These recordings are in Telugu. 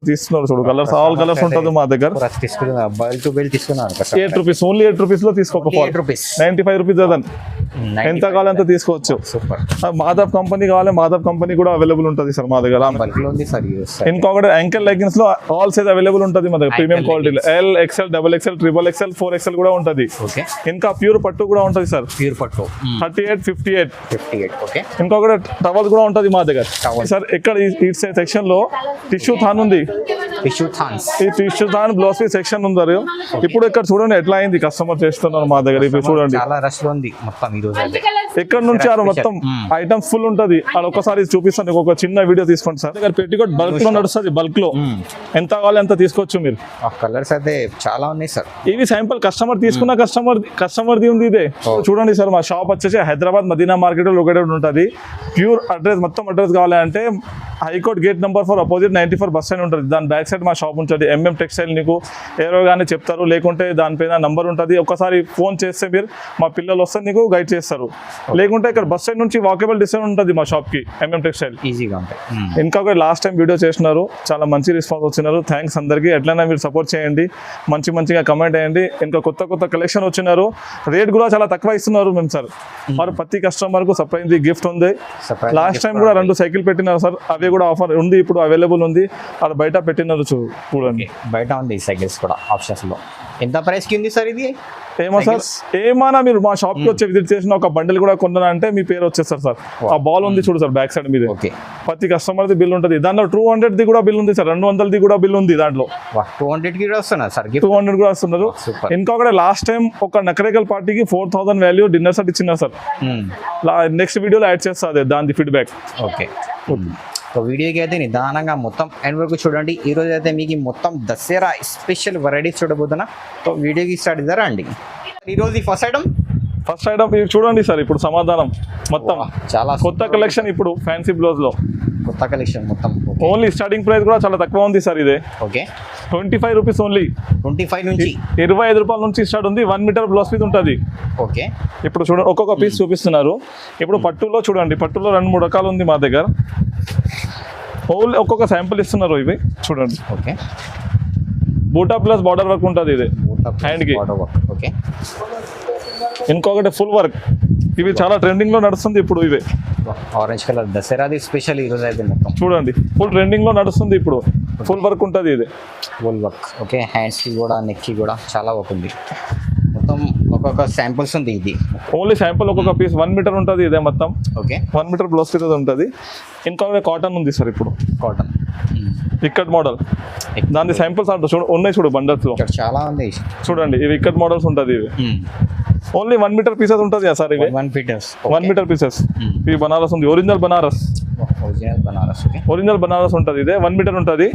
తీసుకున్నారు చూడు కలర్స్, ఆల్ కలర్స్ ఉంటుంది మా దగ్గర. 8 రూపీస్, ఓన్లీ 8 రూపీస్ లో తీసుకోక 95 రూపీస్ అదని ఎంత కావాలంటే తీసుకోవచ్చు. మాధవ్ కంపెనీ కావాలి, మాధవ్ కంపెనీ కూడా అవైలబుల్ ఉంటుంది సార్ మా దగ్గర. ఇంకొకటి యాంకల్ లెగ్గిన్స్ లో ఆల్ సైజ్ అవైలబుల్ ఉంటుంది మా దగ్గర, ప్రీమియం క్వాలిటీలో. L, XL, double XL, triple XL, 4XL కూడా ఉంటుంది. ఇంకా ప్యూర్ పట్టు కూడా ఉంటుంది సార్, ప్యూర్ పట్టు 38, 58. ఇంకొకటి టవల్స్ కూడా ఉంటుంది మా దగ్గర సార్. ఇక్కడ ఈ సెక్షన్ లో టిష్యూ థాన్ ఉంది, ఈ టిష్యూ థాన్ బ్లౌజ్ పీస్ సెక్షన్ ఉంది. ఇప్పుడు ఇక్కడ చూడండి ఎట్లా అయింది, కస్టమర్ చేస్తున్నారు మా దగ్గర. ఇప్పుడు చూడండి ఎక్కడ నుంచి మొత్తం ఐటమ్స్ ఫుల్ ఉంటది. అది ఒకసారి చూపిస్తాను, ఒక చిన్న వీడియో తీసుకోండి సార్. దగ్గర పెట్టికోట్ బల్క్ లో నడుస్తుంది, బల్క్ లో ఎంత కావాలి ఎంత తీసుకోవచ్చు మీరు. కలర్స్ అయితే చాలా ఉన్నాయి సార్. ఇవి శాంపుల్ కస్టమర్ తీసుకున్న కస్టమర్ ది ఉంది ఇదే. చూడండి సార్, మా షాప్ వచ్చేసి హైదరాబాద్ మదీనా మార్కెట్ లో లొకేటెడ్ ఉంటుంది. ప్యూర్ అడ్రస్, మొత్తం అడ్రస్ కావాలంటే high court gate number 4 opposite 94 bus stand ఉంటుంది. దాని బ్యాక్ సైడ్ మా షాప్ ఉంటుంది. MM టెక్స్టైల్ నీకు ఎవరో కానీ చెప్తారు, లేకుంటే దానిపైన నంబర్ ఉంటుంది. ఒకసారి ఫోన్ చేస్తే మీరు మా పిల్లలు వస్తే నీకు గైడ్ చేస్తారు. లేకుంటే ఇక్కడ బస్ స్టాండ్ నుంచి వాకబుల్ డిస్టెన్స్ ఉంటుంది మా షాప్ కి, MM టెక్స్టైల్ ఈజీగా ఉంటాయి. ఇంకా లాస్ట్ టైం వీడియో చేసినారు, చాలా మంచి రెస్పాన్స్ వచ్చినారు. థ్యాంక్స్ అందరికీ. ఎట్లయినా మీరు సపోర్ట్ చేయండి, మంచిగా కమెంట్ చేయండి. ఇంకా కొత్త కలెక్షన్ వచ్చినారు, రేట్ కూడా చాలా తక్కువ ఇస్తున్నారు మేము సార్. మరి ప్రతి కస్టమర్ కు సర్ప్రైజ్ గిఫ్ట్ ఉంది. లాస్ట్ టైం కూడా 2 సైకిల్ పెట్టినారు సార్, అవి కూడా ఆఫర్ ఉంది, ఇప్పుడు అవైలబుల్ ఉంది. అది బయట పెట్టినారు చూడండి, బయట ఉంది సైకిల్స్ కూడా ఆప్షన్స్ లో. ఎంత ప్రైస్ కి ఉంది సార్ ఇది? ఏమో సార్, ఏమన్నా మీరు మా షాప్ కి వచ్చి విజిట్ చేసిన ఒక బండిల్ కూడా కొన్నారంటే మీ పేరు వచ్చేస్తారు సార్. ఆ బాల్ ఉంది చూడు సార్ బ్యాక్ సైడ్ మీద, ప్రతి కస్టమర్ ది బిల్ ఉంటుంది. దాంట్లో 200 ది కూడా బిల్ ఉంది సార్, 200 ది కూడా బిల్ ఉంది దాంట్లో. 200 కి కూడా వస్తున్నారు సార్, 200 కూడా వస్తున్నారు. ఇంకొకటి లాస్ట్ టైం ఒక నకరేకల్ పార్టీకి 4000 వాల్యూ డిన్నర్ సెట్ ఇచ్చినారు సార్. నెక్స్ట్ వీడియోలో యాడ్ చేస్తుంది దాని ఫీడ్బ్యాక్. ఓకే, వీడియోకి అయితే నిదానంగా మొత్తం ఎండ్ వరకు చూడండి. ఈ రోజు అయితే మీకు మొత్తం దసరా స్పెషల్ వెరైటీస్ చూడబోతున్నా. సో వీడియోకి స్టార్ట్ ఇద్దారా అండి. ఈరోజు ఈ ఫస్ట్ ఐటమ్ చూడండి సార్. ఇప్పుడు సమాధానం మొత్తం చాలా కొత్త కలెక్షన్, ఇప్పుడు ఫ్యాన్సీ బ్లౌజ్ లో కొత్త కలెక్షన్ మొత్తం. ఓన్లీ స్టార్టింగ్ ప్రైస్ కూడా చాలా తక్కువ ఉంది సార్. ఇదే 25 రూపీస్ ఓన్లీ, 25 నుంచి 25 రూపాయల నుంచి స్టార్ట్ ఉంది. 1 మీటర్ బ్లౌజ్ పీస్ ఉంటుంది. ఓకే, ఇప్పుడు చూడండి ఒక్కొక్క పీస్ చూపిస్తున్నారు. ఇప్పుడు పట్టులో చూడండి, పట్టులో 2-3 రకాలు ఉంది మా దగ్గర. ఓన్లీ ఒక్కొక్క శాంపుల్ ఇస్తున్నారు. ఇవి చూడండి. ఓకే, బూటా ప్లస్ బార్డర్ వర్క్ ఉంటుంది. ఇది హ్యాండ్ కి. ఓకే, ఇంకొకటి ఫుల్ వర్క్. ఇవి చాలా ట్రెండింగ్ లో నడుస్తుంది ఇప్పుడు. ఇవే ఆరెంజ్ కలర్ దసరాది స్పెషల్ ఈ రోజు అయితే మొత్తం చూడండి, ఫుల్ ట్రెండింగ్ లో నడుస్తుంది ఇప్పుడు. ఫుల్ వర్క్ ఉంటుంది. ఇది ఫుల్ వర్క్. ఓకే, హ్యాండ్స్ కి కూడా, నెక్ కి కూడా చాలా వర్క్ ఉంది. మొత్తం ఒక్కొక్క శాంపుల్స్ ఉంది. ఇది ఓన్లీ శాంపుల్ ఒక్కొక్క పీస్ 1 మీటర్ ఉంటుంది. ఇదే మొత్తం. ఓకే, 1 మీటర్ బ్లౌజ్ పీస్ ఉంటుంది. ఇంకొక కాటన్ ఉంది సార్. ఇప్పుడు కాటన్ ఇక్కట్ మోడల్, దాని శాంపుల్స్ ఉన్నాయి చూడు బండల్స్ లో చాలా ఉంది. చూడండి, ఇవి ఇక్కట్ మోడల్స్ ఉంటుంది. ఇవి ఓన్లీ 1 మీటర్ పీసెస్ ఉంటుంది సార్. ఇవి 1 మీటర్ పీసెస్. ఇవి బనారస్ ఉంది, ఒరిజినల్ బనారస్ ఉంటుంది. ఇదే 1 మీటర్ ఉంటుంది.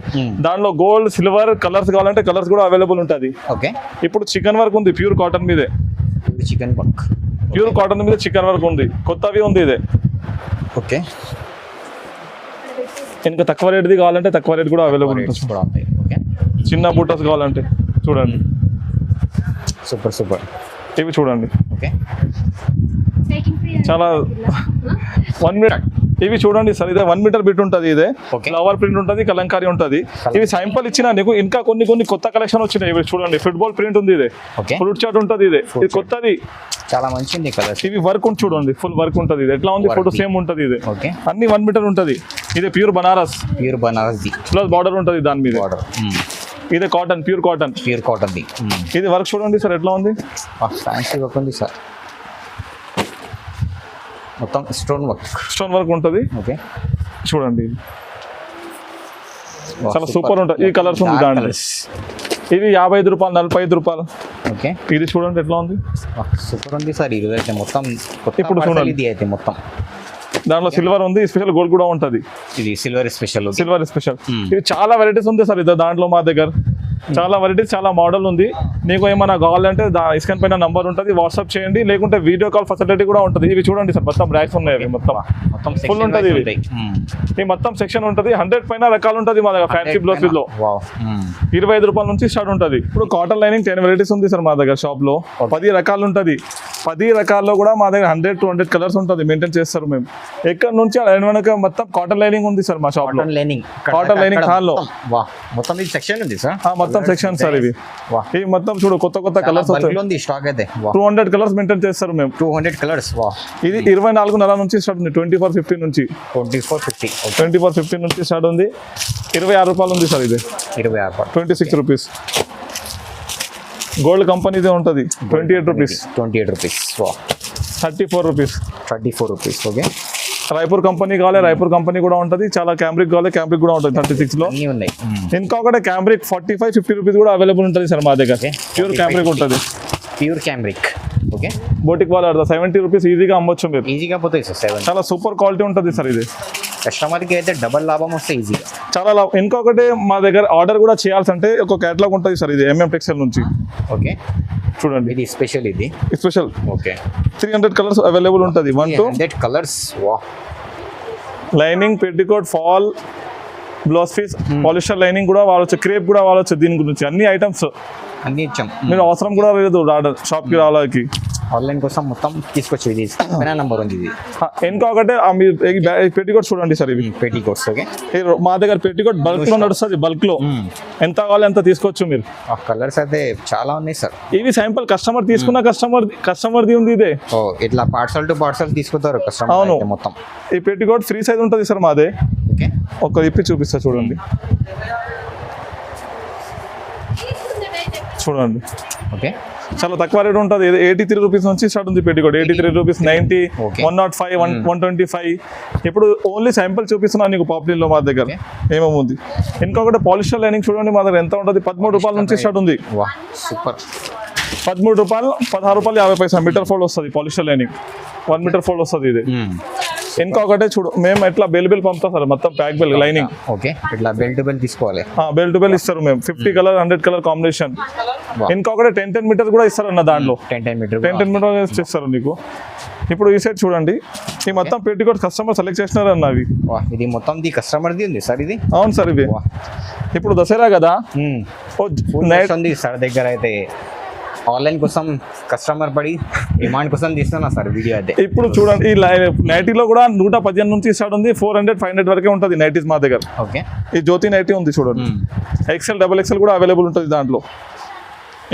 దాంట్లో గోల్డ్, సిల్వర్ కలర్స్ కావాలంటే కలర్స్ కూడా అవైలబుల్ ఉంటుంది. ఓకే, ఇప్పుడు చికెన్ వర్క్ ఉంది, ప్యూర్ కాటన్ మీదే. చికెన్ వర్క్, ప్యూర్ కాటన్ మీద చికెన్ వర్క్ ఉంది. కొత్తవి ఉంది ఇదే. ఓకే, ఇంకా తక్కువ రేట్ది కావాలంటే తక్కువ రేట్ కూడా అవైలబుల్ ఉంటుంది. ఓకే, చిన్న బూటస్ కావాలంటే చూడండి. సూపర్. ఇవి చూడండి. ఓకే, చాలా 1 మీటర్. ఇవి చూడండి సార్, ఇదే 1 మీటర్ బిట్ ఉంటుంది. ఇదే ఫ్లవర్ ప్రింట్ ఉంటుంది, కలంకారీ ఉంటుంది. ఇవి శాంపుల్ ఇచ్చిన నీకు. ఇంకా కొన్ని కొత్త కలెక్షన్ వచ్చినాయి. ఇవి చూడండి, ఫుట్బాల్ ప్రింట్ ఉంది. ఇదే ఫ్రూట్ చాట్ ఉంటుంది. ఇది కొత్తది, చాలా మంచిది కలర్. ఇవి వర్క్ చూడండి, ఫుల్ వర్క్ ఉంటుంది. ఇది ఎట్లా ఉంది, ఫోటో సేమ్ ఉంటుంది. ఇది అన్ని 1 మీటర్ ఉంటుంది. ఇది ప్యూర్ బనారస్ ప్లస్ బార్డర్ ఉంటుంది దాని మీద. ఇదే కాటన్, ప్యూర్ కాటన్. ఇది వర్క్ చూడండి సార్ ఎట్లా ఉంది, ఫ్యాన్సీ వర్క్ ఉంది సార్. మొత్తం స్టోన్ వర్క్ ఉంటుంది. ఓకే, చూడండి చాలా సూపర్ ఉంటుంది. ఈ కలర్స్ ఉంది దాంట్లో. ఇది 55 రూపాయలు, 45 రూపాయలు. ఓకే, ఇది చూడండి ఎట్లా ఉంది, సూపర్ ఉంది సార్. ఇది అయితే మొత్తం ఇప్పుడు చూడండి, ఇది అయితే మొత్తం దాంట్లో సిల్వర్ ఉంది, స్పెషల్ గోల్డ్ కూడా ఉంటుంది. ఇది సిల్వర్ స్పెషల్. ఇవి చాలా వెరైటీస్ ఉంది సార్. ఇది దాంట్లో మా దగ్గర చాలా వెరైటీస్, చాలా మోడల్ ఉంది. మీకు ఏమైనా కావాలంటే స్క్రీన్ పైన నంబర్ ఉంటుంది, వాట్సాప్ చేయండి. లేకుంటే వీడియో కాల్ ఫెసిలిటీ కూడా ఉంటుంది. ఇవి చూడండి సార్, మొత్తం ర్యాక్స్ ఉన్నాయి. అవి మొత్తం ఫుల్ ఉంటుంది. ఈ మొత్తం సెక్షన్ ఉంటుంది. 100 పైన రకాలు ఉంటుంది మా దగ్గర. ఫ్యాన్సీ బ్లౌజెస్ లో 25 రూపాయల నుంచి స్టార్ట్ ఉంటుంది. ఇప్పుడు కాటన్ లైనింగ్ 10 వెరైటీస్ ఉంది సార్ మా దగ్గర షాప్ లో. 10 రకాలు ఉంటుంది. 10 రకాల్లో కూడా మా దగ్గర 100 to 100 కలర్స్ ఉంటుంది. మెయింటైన్ చేస్తారు మేము. ఎక్కడ నుంచి వెనక మొత్తం కాటన్ లైనింగ్ ఉంది సార్ మా షాప్ లో. కాటన్ లైనింగ్ హాల్ లో మొత్తం ఇది సెక్షన్ ఉంది సార్. మొత్తం సెక్షన్ సార్ ఇవి. ఇవి మొత్తం చూడు, కొత్త కొత్త కలర్స్ ఉంది స్టాక్ అయితే. 200 కలర్స్ మెయింటైన్ చేస్తారు మేము. 200 కలర్స్. ఇది 24.5 నుంచి స్టార్ట్ ఉంది. 24.50 నుంచి 24.50 నుంచి స్టార్ట్ ఉంది. 26 రూపాయలు ఉంది సార్ ఇది. 26 రూపీస్. గోల్డ్ కంపెనీదే ఉంటుంది. 28 rupees. 34 rupees. Okay. Raipur company కావాలి, రాయపూర్ కంపెనీ కూడా ఉంటుంది. చాలా క్యాంబ్రిక్ కావాలి, క్యాంబ్రిక్ కూడా ఉంటుంది 36 లో. ఇంకొకటి క్యాంబ్రిక్ 45-50 రూపీస్ కూడా అవైలబుల్ ఉంటుంది సార్ మా దగ్గర. ప్యూర్ క్యాంబ్రిక్ ఉంటుంది. ఓకే. బోటిక్ వాళ్ళ 70 రూపీస్ ఈజీగా అమ్మొచ్చు మీరు. ఈజీగా పోతాయి సార్. చాలా సూపర్ క్వాలిటీ ఉంటుంది సార్ ఇది. కస్టమర్కి అయితే డబల్ లాభం వస్తే ఈజీగా. చాలా లాభం. ఇంకొకటి మా దగ్గర ఆర్డర్ కూడా చేయాల్సి అంటే ఒక కేటలాగ్ ఉంటుంది సార్. ఇది MM టెక్స్టైల్ నుంచి. ఓకే. చూడండి, ఇది స్పెషల్. ఓకే. 300 కలర్స్ అవైలబుల్ ఉంటుంది. 100 colours. Lining, petticoat, fall, blouse piece, polyester lining కూడా వాడచ్చు, క్రేప్ కూడా వాడచ్చు. దీని గురించి అన్ని ఐటమ్స్ అన్ని ఇచ్చాం. మీరు అవసరం కూడా లేదు ఆర్డర్ షాప్కి రావడానికి. ఆన్లైన్ కోసం మొత్తం తీసుకొచ్చి ఇది నంబర్ ఉంది. ఇది ఇంకొకటి మీరు పెట్టికోట్ చూడండి సార్. ఇవి పెట్టికోట్స్. ఓకే. మా దగ్గర పెట్టికోట్ బల్క్ లో నడుస్తుంది. బల్క్ లో ఎంత కావాలి అంత తీసుకోవచ్చు మీరు. కలర్స్ అయితే చాలా ఉన్నాయి సార్. ఇవి శాంపుల్ కస్టమర్ తీసుకున్న కస్టమర్ది ఉంది ఇదే. ఇట్లా పార్సల్ టు పార్సల్ తీసుకుంటారు కస్టమర్. అవును. మొత్తం ఈ పెట్టికోట్ ఫ్రీ సైజ్ ఉంటుంది సార్ మాదే. ఓకే. ఒక ఇప్పి చూపిస్తా చూడండి. ఓకే. చాలా తక్కువ రేట్ ఉంటుంది. 83 రూపీస్ నుంచి స్టార్ట్ ఉంది పెట్టికోట్. 83 రూపీస్, 90, 105, 125. ఇప్పుడు ఓన్లీ శాంపుల్ చూపిస్తున్నాను నీకు పాపులర్లో మా దగ్గర ఏమేమి ఉంది. ఇంకొకటి పాలిస్టర్ లైనింగ్ చూడండి మా దగ్గర ఎంత ఉంటుంది. 13 రూపాయల నుంచి స్టార్ట్ ఉంది. సూపర్. 13 రూపాయలు, 16 రూపాయలు 50 పైసా మీటర్ ఫోల్డ్ వస్తుంది. పాలిస్టర్ లైనింగ్ 1 మీటర్ ఫోల్డ్ వస్తుంది ఇది. ఇంకొకటే చూడు, మేము ఎట్లా బెల్ పంపుతాం సార్. మొత్తం ప్యాక్ బెల్ లైనింగ్. ఓకే. ఇట్లా బెల్ టు బెల్ తీసుకోవాలి. బెల్ టు బెల్ ఇస్తారు మేము. 50 కలర్, 100 కలర్ కాంబినేషన్. ఇంకొకటి 10 మీటర్ కూడా ఇస్తారు అన్న దాంట్లో. 10 మీటర్ ఇస్తారు నీకు. ఇప్పుడు ఈ సైడ్ చూడండి, ఈ మొత్తం పెట్టికోట్ కస్టమర్ సెలెక్ట్ చేసినారు అన్న. అవి ఇది మొత్తం ది కస్టమర్ది ఉంది సార్. ఇది అవును సార్. ఇవి ఇప్పుడు దసరా కదా, నైట్ ఉంది సార్ దగ్గర. అయితే ఆన్లైన్ కోసం కస్టమర్ పడి డిమాండ్ కోసం తీస్తున్నా సార్ వీడియో అయితే. ఇప్పుడు చూడండి, ఈ నైటీలో కూడా 115 నుంచి స్టార్ట్ ఉంది. 400-500 వరకే ఉంటుంది నైటీస్ మా దగ్గర. ఓకే. ఈ జ్యోతి నైటీ ఉంది చూడండి. XL, XXL కూడా అవైలబుల్ ఉంటుంది దాంట్లో.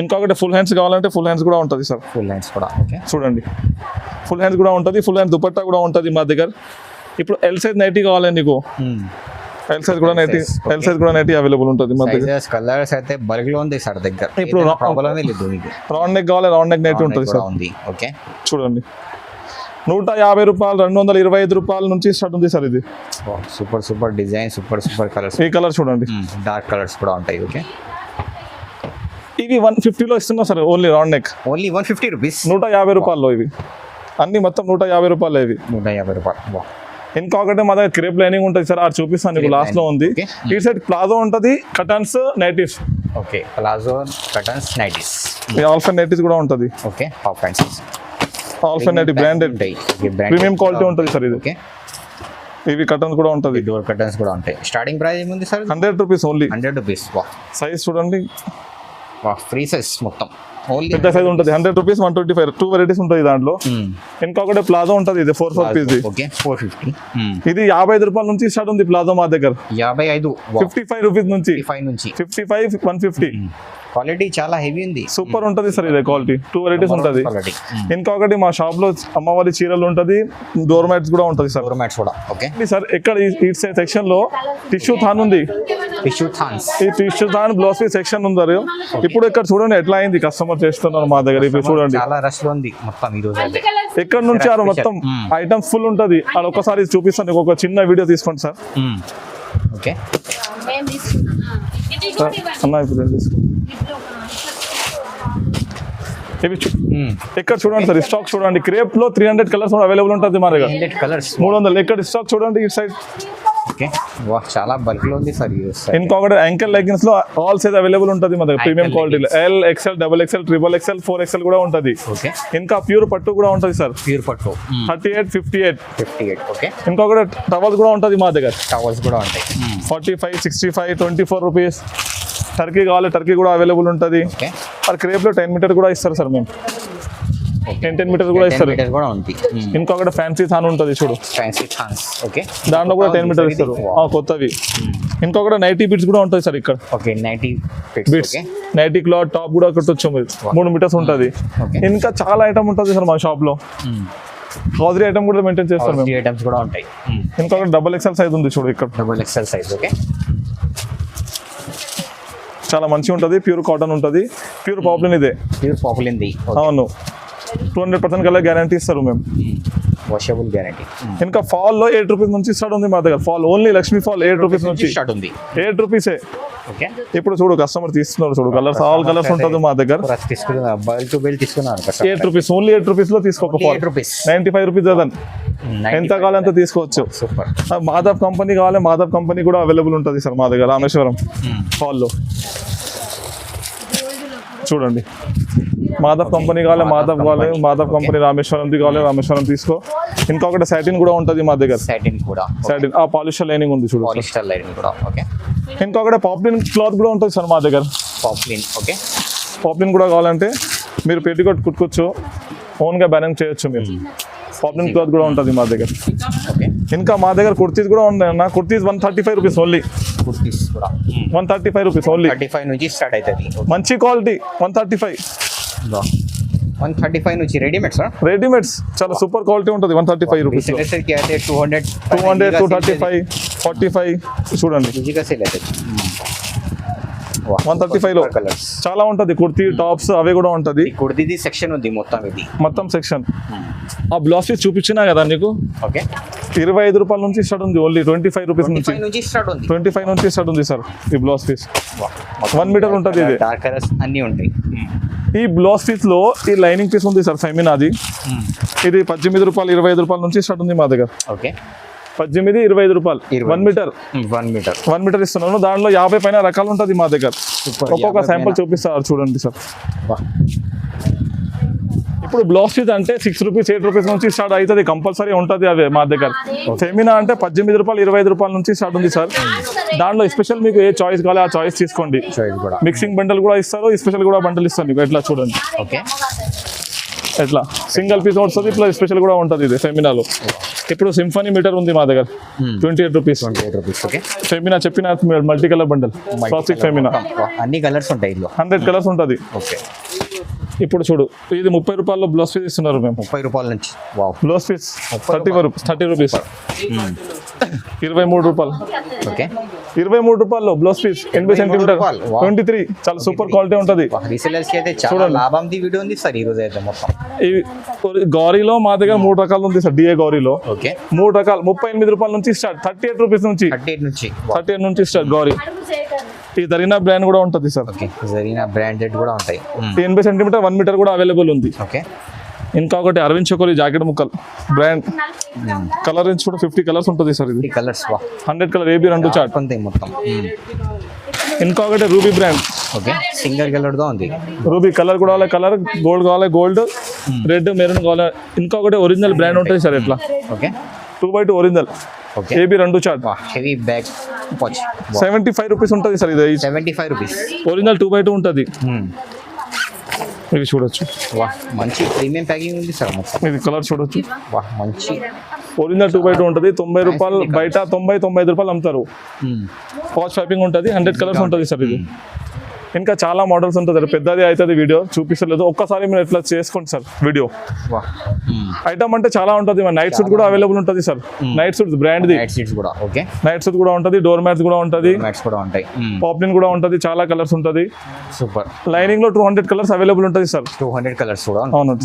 ఇంకొకటి ఫుల్ హ్యాండ్స్ కావాలంటే ఫుల్ హ్యాండ్స్ కూడా ఉంటుంది సార్. ఫుల్ హ్యాండ్స్ కూడా. ఓకే. చూడండి, ఫుల్ హ్యాండ్స్ కూడా ఉంటుంది. ఫుల్ హ్యాండ్స్ దుపట్టా కూడా ఉంటుంది మా దగ్గర. ఇప్పుడు L సైజ్ నైటీ కావాలి నీకు. L సైజ్ కూడా నైటీ అవైలబుల్ ఉంటుంది మా దగ్గర. కలర్స్ అయితే బల్క్ లో ఉంది సార్ దగ్గర. ఇప్పుడు ప్రాబ్లమే లేదు. రౌండ్ నెక్ కావాలి, రౌండ్ నెక్ నైటీ ఉంటుంది సార్. ఓకే. చూడండి, 150 రూపాయలు, 225 రూపాయల నుంచి స్టార్ట్ ఉంది సార్. ఇది సూపర్ డిజైన్, సూపర్ కలర్స్. ఈ కలర్ చూడండి, డార్క్ కలర్స్ కూడా ఉంటాయి. ఓకే. ఇవి 150లో ఇస్తున్నా sir. Only round neck. Only 150 rupees. 150 రూపాయల్లో ఇవి అన్ని మొత్తం 150 రూపాయలు. ఇవి 150 రూపాయలు. ఇంకొకటి మా దగ్గర క్రేప్ లైనింగ్ ఉంటుంది సార్. అది చూపిస్తాను నీకు లాస్ట్ లో ఉంది. ఈ సైడ్ ప్లాజో ఉంటుంది, curtains, nighties. Okay. Palazzo, curtains, nighties. Alpha nighties కూడా ఉంటుంది. Okay. Half pants. Alpha nighty branded premium quality ఉంటుంది సార్ ఇది. ఓకే. ఇవి కటన్స్ కూడా ఉంటుంది. డోర్ కటన్స్ కూడా ఉంటాయి. స్టార్టింగ్ ప్రైస్ ఏముంది sir? 100 rupees only. 100 rupees. Size చూడండి, ఫ్రీ సైజ్ మొత్తం. పెద్ద సైజ్ ఉంటుంది. 100 రూపీస్, 125. 2 వెరైటీస్ ఉంటుంది దాంట్లో. ఇంకొకటి ప్లాజో ఉంటుంది. ఇది 4 పీస్. ఓకే. 450. ఇది 55 రూపాయల నుంచి స్టార్ట్ ఉంది ప్లాజో మా దగ్గర. 55. 55 రూపీస్ నుంచి. 55, 150. క్వాలిటీ చాలా హెవీ ఉంది. సూపర్ ఉంటుంది సార్. ఇదే క్వాలిటీ. 2 వెరైటీస్ ఉంటుంది. ఇంకొకటి మా షాప్ లో అమ్మవారి చీరలు ఉంటుంది, డోర్ మ్యాట్స్ కూడా ఉంటుంది సార్. డోర్ మ్యాట్స్ కూడా. Okay sir. ఇక్కడ ఈ సెక్షన్ లో టిష్యూ థాన్ ఉంది. టిష్యూ థాన్స్. ఈ టిష్యూ థాన్ బ్లౌజ్ పీస్ సెక్షన్ ఉంది. ఇప్పుడు ఇక్కడ చూడండి ఎట్లా అయింది. కస్టమర్ చేస్తున్నారు మా దగ్గర. ఇప్పుడు చూడండి, చాలా రష్ లో ఉంది మొత్తం ఈ రోజు. ఎక్కడ నుంచి ఆరు మొత్తం ఐటమ్స్ ఫుల్ ఉంటుంది. అది ఒకసారి చూపిస్తాను. ఒక చిన్న వీడియో తీసుకోండి సార్. ఓకే అన్న, ఇప్పుడు ఇవి ఇక్కడ చూడండి సార్. స్టాక్ చూడండి. క్రేప్ లో 300 కలర్స్ అవైలబుల్ ఉంటుంది మా దగ్గర. 300 కలర్స్. 300. ఇక్కడ స్టాక్ చూడండి. ఈ సైడ్ ఓకే వా చాలా బల్క్ లో ఉంది సార్ యూస్ ఇంకొకటి యాంకిల్ లెగ్గిన్స్ లో ఆల్ సైజ్ అవైలబుల్ ఉంటుంది మన దగ్గర ప్రీమియం క్వాలిటీలో L XL double XL triple XL 4XL కూడా ఉంటుంది. ఓకే ఇంకా ప్యూర్ పట్టు కూడా ఉంటుంది సార్, ప్యూర్ పట్టు 38, 58. ఓకే ఇంకొకటి టవల్స్ కూడా ఉంటుంది మా దగ్గర, టవల్స్ కూడా ఉంటాయి. 45, 65, 24 రూపీస్. టర్కీ కావాలి, టర్కీ కూడా అవైలబుల్ ఉంటుంది. ఓకే మరి క్రేప్లో 10 మీటర్ కూడా ఇస్తారు సార్ మేము, 10 మీటర్ కూడా ఇస్తారు. కూడా ఉంది. ఇంకొకటి ఫ్యాన్సీ థాన్ ఉంటుంది చూడు, ఫ్యాన్సీ థాన్స్. ఓకే దాంట్లో కూడా 10 మీటర్ ఇస్తారు కొత్తవి. ఇంకొకటి నైటీ బిట్స్ కూడా ఉంటుంది సార్ ఇక్కడ. Okay 90 bits, nighty cloth top కూడా కట్టొచ్చు మీరు, 3 మీటర్స్ ఉంటుంది. ఇంకా చాలా ఐటమ్ ఉంటుంది సార్ మా షాప్ లో. హౌజరీ ఐటమ్ కూడా మెయింటైన్ చేస్తారు మేము. ఐటమ్స్ కూడా ఉంటాయి. ఇంకొకటి డబుల్ ఎక్స్ఎల్ సైజ్ ఉంది చూడు ఇక్కడ, డబుల్ ఎక్స్ఎల్ సైజ్. ఓకే చాలా మంచిగా ఉంటుంది, ప్యూర్ కాటన్ ఉంటుంది, ప్యూర్ పాపులర్ ఇదే. ప్యూర్ పాపులర్ ఇది. అవును, 200% కలర్ గ్యారంటీ ఇస్తారు మేము, వాషబుల్ గ్యారంటీ. ఇంకా ఫాల్ లో 8 రూపీస్ నుంచి స్టార్ట్ ఉంది మా దగ్గర. Fall only Lakshmi fall 8 rupees నుంచి స్టార్ట్ ఉంది. 8 రూపీసే. ఓకే ఇప్పుడు చూడు కస్టమర్ తీస్తున్నారు చూడు, కలర్స్ ఆల్ కలర్స్ ఉంటుంది మా దగ్గర. తీసుకున్నారు బల్ టు బెల్ తీసుకున్నారు. 8 రూపీస్, ఓన్లీ 8 రూపీస్ లో తీసుకోక ఫాల్. 8 రూపీస్, 95 రూపీస్ అదని ఎంత కావాలి అంత తీసుకోవచ్చు. సూపర్. మాధవ్ కంపెనీ కావాలి, మాధవ్ కంపెనీ కూడా అవైలబుల్ ఉంటుంది సార్ మా దగ్గర రామేశ్వరం ఫాల్లో. చూడండి, మాధవ్ కంపెనీ కావాలి, మాధవ్ కంపెనీ రామేశ్వరంది కావాలి, రామేశ్వరం తీసుకో. ఇంకొకటి సాటిన్ కూడా ఉంటుంది మా దగ్గర. సాటిన్ కూడా, సాటిన్ ఆ పాలిస్టర్ లైనింగ్ ఉంది చూడు. పాలిస్టర్ లైనింగ్ కూడా. ఓకే ఇంకొకటి పాప్లిన్ క్లాత్ కూడా ఉంటుంది సార్ మా దగ్గర. పాప్లిన్. ఓకే పాప్లిన్ కూడా కావాలంటే మీరు పెట్టికోట్ కుట్టుకోవచ్చు, ఓన్గా బ్యాలెన్స్ చేయొచ్చు మీరు. పాప్లిన్ క్లాత్ కూడా ఉంటుంది మా దగ్గర. ఓకే ఇంకా మా దగ్గర కుర్తీస్ కూడా ఉన్నాయి అన్న. Kurtis 135 rupees only. కుర్తీస్ కూడా 135 రూపీస్ ఓన్లీ. 35 నుంచి స్టార్ట్ అవుతుంది. మంచి క్వాలిటీ 135. 135 నుంచి రెడీమేడ్ సార్. రెడీమేడ్స్ చాలా సూపర్ క్వాలిటీ ఉంటుంది 135 రూపీస్. అయితే 200, 235, 45 చూడండి. ఈజీగా సేల్ అవుతుంది. 135 లో కలర్స్ చాలా ఉంటుంది. కుర్తీ టాప్స్ అవి కూడా ఉంటుంది. కుర్తీది సెక్షన్ ఉంది మొత్తం. ఇది మొత్తం సెక్షన్. ఆ బ్లౌజ్ పీస్ చూపించినా కదా నీకు. ఓకే 25 రూపాయల నుంచి స్టార్ట్ ఉంది, ఓన్లీ 25 రూపీస్ నుంచి. 25 నుంచి స్టార్ట్ ఉంది సార్ ఈ బ్లౌజ్ పీస్. 1 మీటర్ ఉంటుంది ఇది. డార్క్ కలర్స్ అన్ని ఉంటాయి. ఈ బ్లౌజ్ పీస్ లో ఈ లైనింగ్ పీస్ ఉంది సార్ ఫెమినాది. ఇది 18 రూపాయలు, 25 రూపాయల నుంచి స్టార్ట్ ఉంది మా దగ్గర. ఓకే 18, 25 రూపాయలు 1 మీటర్. 1 మీటర్ ఇస్తున్నాను. దాంట్లో 50 పైన రకాలు ఉంటుంది మా దగ్గర. ఒక్కొక్క శాంపుల్ చూపిస్తారు చూడండి సార్. ఇప్పుడు బ్లౌజ్ పీస్ అంటే 6 రూపీస్, 8 రూపీస్ నుంచి స్టార్ట్ అవుతుంది, కంపల్సరీ ఉంటుంది అవే మా దగ్గర. ఫెమినా అంటే 18 రూపాయలు, 25 రూపాయల నుంచి స్టార్ట్ ఉంది సార్. దాంట్లో స్పెషల్ మీకు ఏ చాయిస్ కావాలి ఆ చాయిస్ తీసుకోండి. మిక్సింగ్ బండల్ కూడా ఇస్తారు, స్పెషల్ కూడా బండల్ ఇస్తారు మీకు. ఎట్లా చూడండి, ఓకే ఎట్లా సింగిల్ పీస్ వస్తుంది, ప్లస్ స్పెషల్ కూడా ఉంటుంది ఇది ఫెమినాలో. ఇప్పుడు సింఫనీ మీటర్ ఉంది మా దగ్గర 28 రూపీస్. ఓకే ఫెమినా చెప్పిన multi colour bundle, plastic Femina. అన్ని కలర్స్ ఉంటాయి ఇందులో, 100 కలర్స్ ఉంటుంది. ఓకే ఇప్పుడు చూడు, ఇది 30 రూపాయల్లో బ్లౌజ్ పీస్ ఇస్తున్నారు మేము. 30 రూపాయల నుంచి. Wow, blouse piece 30 rupees. 23 రూపాయలు. ఓకే 23 రూపాయల్లో బ్లౌజ్ పీస్ 80 సెంటీమీటర్ 23. చాలా సూపర్ క్వాలిటీ ఉంటుంది. రీసెలర్స్ కి అయితే చాలా లాభంది వీడియో ఉంది సార్ ఈ రోజు అయితే మొత్తం. ఈ గౌరీలో మా దగ్గర 3 రకాలు ఉంది సార్. డిఏ గౌరీలో ఓకే 3 రకాలు 38 రూపాయల నుంచి స్టార్ట్, 38 రూపీస్ నుంచి, 38 నుంచి స్టార్ట్ గౌరీ. ఈ దరీనా బ్రాండ్ కూడా ఉంటుంది సార్. ఓకే జరీనా బ్రాండెడ్ కూడా ఉంటాయి. 80 సెంటీమీటర్ 1 మీటర్ కూడా అవైలబుల్ ఉంది. ఓకే ఇంకొకటి అరవింద్ చకోరి జాకెట్ ముక్కలు బ్రాండ్. కలర్ రేంజ్ కూడా 50 కలర్స్ ఉంటుంది సార్. ఇది కలర్స్ 100 కలర్ AB 2 చార్ట్ ఉంటాయి మొత్తం. ఇంకొకటి ruby brand. Okay single colour గా ఉంది. రూబీ కలర్ కూడా కలర్, గోల్డ్ కావాలి గోల్డ్, రెడ్ మెరూన్ కావాలి. ఇంకొకటి ఒరిజినల్ బ్రాండ్ ఉంటుంది సార్ ఇట్లా. Okay 2x2 original. Okay AB 2 chart. Heavy bag watch 75 rupees ఉంటుంది సార్. ఇది 75 రూపీస్. ఒరిజినల్ 2x2 ఉంటుంది. ఇది చూడొచ్చు. వా మంచి ప్రీమియం ప్యాకింగ్ ఉంది సార్ మొత్తం. ఇది కలర్ చూడొచ్చు. వా మంచి ఒరిజినల్ 2x2 ఉంటుంది. 90 రూపాయలు బయట, 95 రూపాయలు అమ్ముతారు. వాచ్ షాపింగ్ ఉంటుంది. 100 కలర్స్ ఉంటుంది సార్. ఇది ఇంకా చాలా మోడల్స్ ఉంటుంది. పెద్దది అవుతుంది, వీడియో చూపిస్తలేదు. ఒక్కసారి మీరు ఎట్లా చేసుకోండి సార్ వీడియో. ఐటమ్ అంటే చాలా ఉంటుంది. నైట్ సూట్ కూడా అవైలబుల్ ఉంటుంది సార్. నైట్ సూట్స్ బ్రాండ్ది. నైట్ సూట్ కూడా ఉంటుంది, డోర్ మ్యాట్స్ కూడా ఉంటుంది, పాప్లిన్ కూడా ఉంటుంది. చాలా కలర్స్ ఉంటుంది. సూపర్. లైనింగ్ లో 200 కలర్స్ అవైలబుల్ ఉంటుంది సార్. 200 కలర్స్ కూడా. అవును.